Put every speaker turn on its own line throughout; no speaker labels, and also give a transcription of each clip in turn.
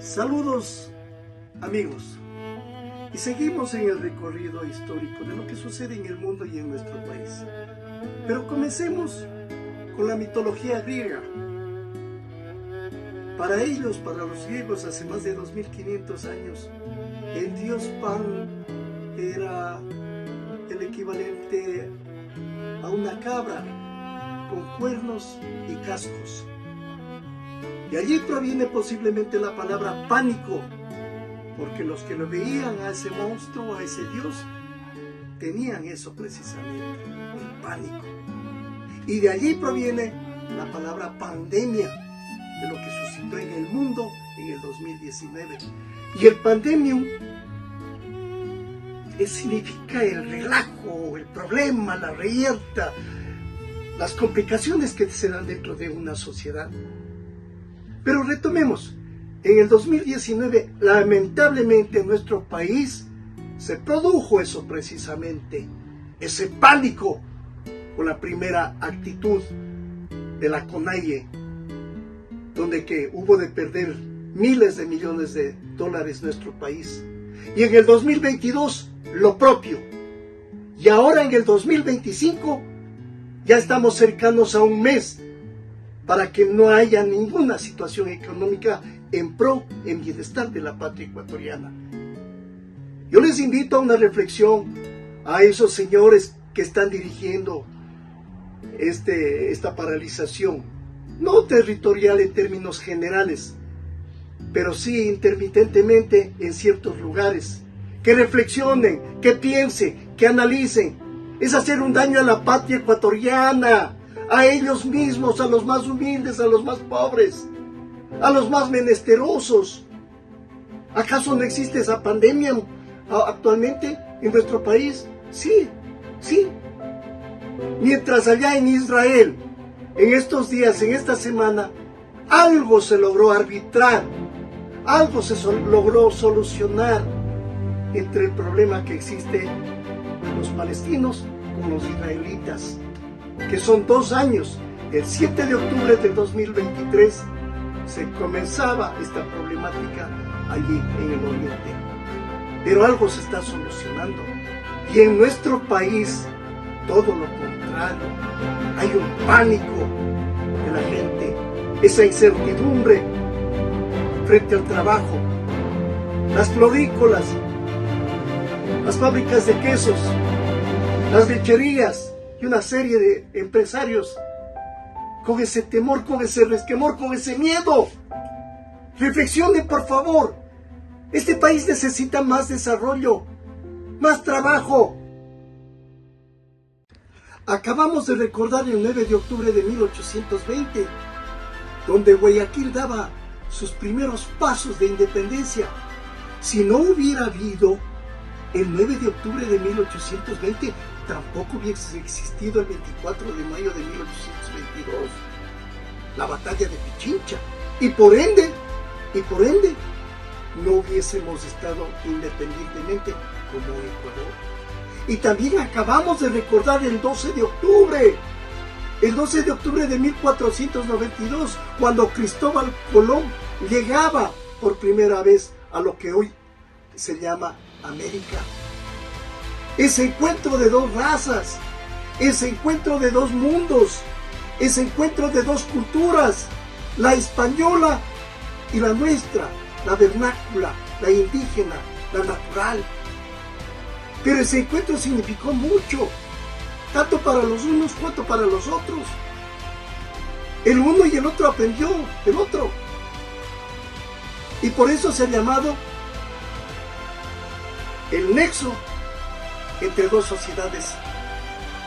Saludos amigos, y seguimos en el recorrido histórico de lo que sucede en el mundo y en nuestro país. Pero comencemos con la mitología griega. Para ellos, para los griegos, hace más de 2500 años, el dios Pan era el equivalente a una cabra con cuernos y cascos. Y allí proviene posiblemente la palabra pánico, porque los que lo veían a ese monstruo, a ese dios, tenían eso precisamente, el pánico. Y de allí proviene la palabra pandemia, de lo que suscitó en el mundo en el 2019. Y el pandemium significa el relajo, el problema, la reyerta, las complicaciones que se dan dentro de una sociedad. Pero retomemos, en el 2019, lamentablemente en nuestro país se produjo eso precisamente, ese pánico con la primera actitud de la CONAIE, donde que hubo de perder miles de millones de dólares nuestro país. Y en el 2022, lo propio. Y ahora en el 2025, ya estamos cercanos a un mes para que no haya ninguna situación económica en bienestar de la patria ecuatoriana. Yo les invito a una reflexión a esos señores que están dirigiendo esta paralización, no territorial en términos generales, pero sí intermitentemente en ciertos lugares, que reflexionen, que piensen, que analicen. Es hacer un daño a la patria ecuatoriana, a ellos mismos, a los más humildes, a los más pobres, a los más menesterosos. ¿Acaso no existe esa pandemia actualmente en nuestro país? Sí, sí. Mientras allá en Israel, en estos días, en esta semana, algo se logró arbitrar, algo se logró solucionar entre el problema que existe los palestinos con los israelitas, que son 2 años. El 7 de octubre de 2023 se comenzaba esta problemática allí en el oriente. Pero algo se está solucionando. Y en nuestro país, todo lo contrario. Hay un pánico de la gente, esa incertidumbre frente al trabajo. Las florícolas, las fábricas de quesos, las lecherías y una serie de empresarios con ese temor, con ese resquemor, con ese miedo. Reflexionen, por favor. Este país necesita más desarrollo, más trabajo. Acabamos de recordar el 9 de octubre de 1820, donde Guayaquil daba sus primeros pasos de independencia. Si no hubiera habido el 9 de octubre de 1820, tampoco hubiese existido el 24 de mayo de 1822, la batalla de Pichincha, y por ende, no hubiésemos estado independientemente como Ecuador. Y también acabamos de recordar el 12 de octubre, el 12 de octubre de 1492, cuando Cristóbal Colón llegaba por primera vez a lo que hoy se llama América. Ese encuentro de 2 razas, ese encuentro de 2 mundos, ese encuentro de 2 culturas, la española y la nuestra, la vernácula, la indígena, la natural. Pero ese encuentro significó mucho, tanto para los unos cuanto para los otros. El uno y el otro aprendió del otro. Y por eso se ha llamado el nexo entre 2 sociedades.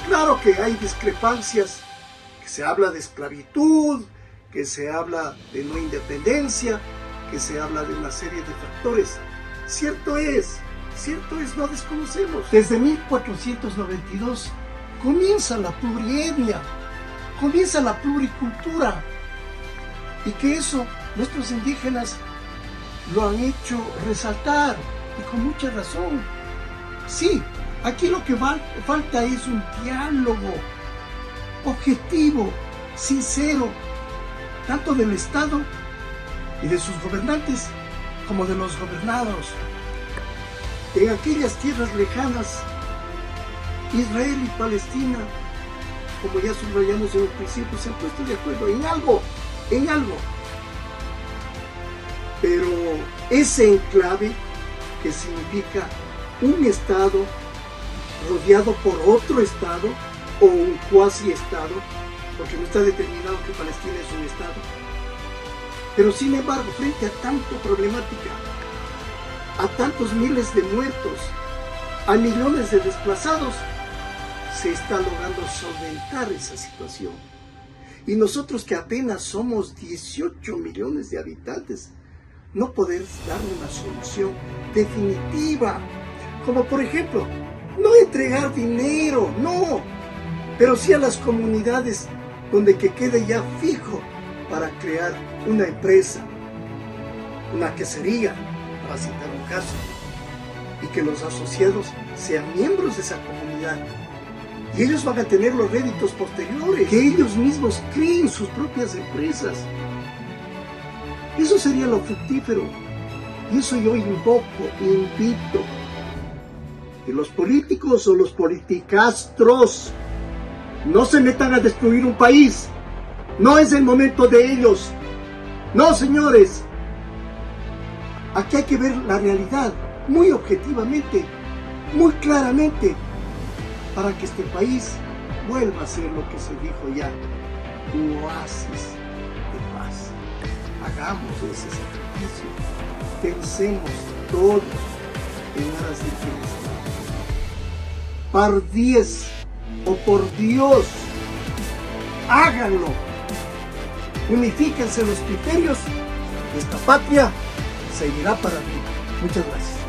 Claro que hay discrepancias, que se habla de esclavitud, que se habla de no independencia, que se habla de una serie de factores. Cierto es, Cierto es, no desconocemos. Desde 1492 comienza la plurietnia, comienza la pluricultura, y que eso nuestros indígenas lo han hecho resaltar, y con mucha razón. Sí, aquí lo que falta es un diálogo objetivo, sincero, tanto del Estado y de sus gobernantes como de los gobernados. En aquellas tierras lejanas, Israel y Palestina, como ya subrayamos en el principio, se han puesto de acuerdo en algo. Pero ese enclave, que significa un Estado rodeado por otro Estado o un cuasi-Estado, porque no está determinado que Palestina es un Estado. Pero sin embargo, frente a tanta problemática, a tantos miles de muertos, a millones de desplazados, se está logrando solventar esa situación. Y nosotros, que apenas somos 18 millones de habitantes, no poder dar una solución definitiva, como por ejemplo, no entregar dinero, no, pero sí a las comunidades donde que quede ya fijo para crear una empresa, una quesería, para citar un caso, y que los asociados sean miembros de esa comunidad. Y ellos van a tener los réditos posteriores, que ellos mismos creen sus propias empresas. Eso sería lo fructífero. Y eso yo invito, que los políticos o los politicastros no se metan a destruir un país. No es el momento de ellos. No, señores. Aquí hay que ver la realidad muy objetivamente, muy claramente, para que este país vuelva a ser lo que se dijo ya, un oasis de paz. Hagamos ese sacrificio, pensemos todos en aras del bienestar. Par 10, o por Dios, háganlo. Unifíquense los criterios, esta patria seguirá para mí. Muchas gracias.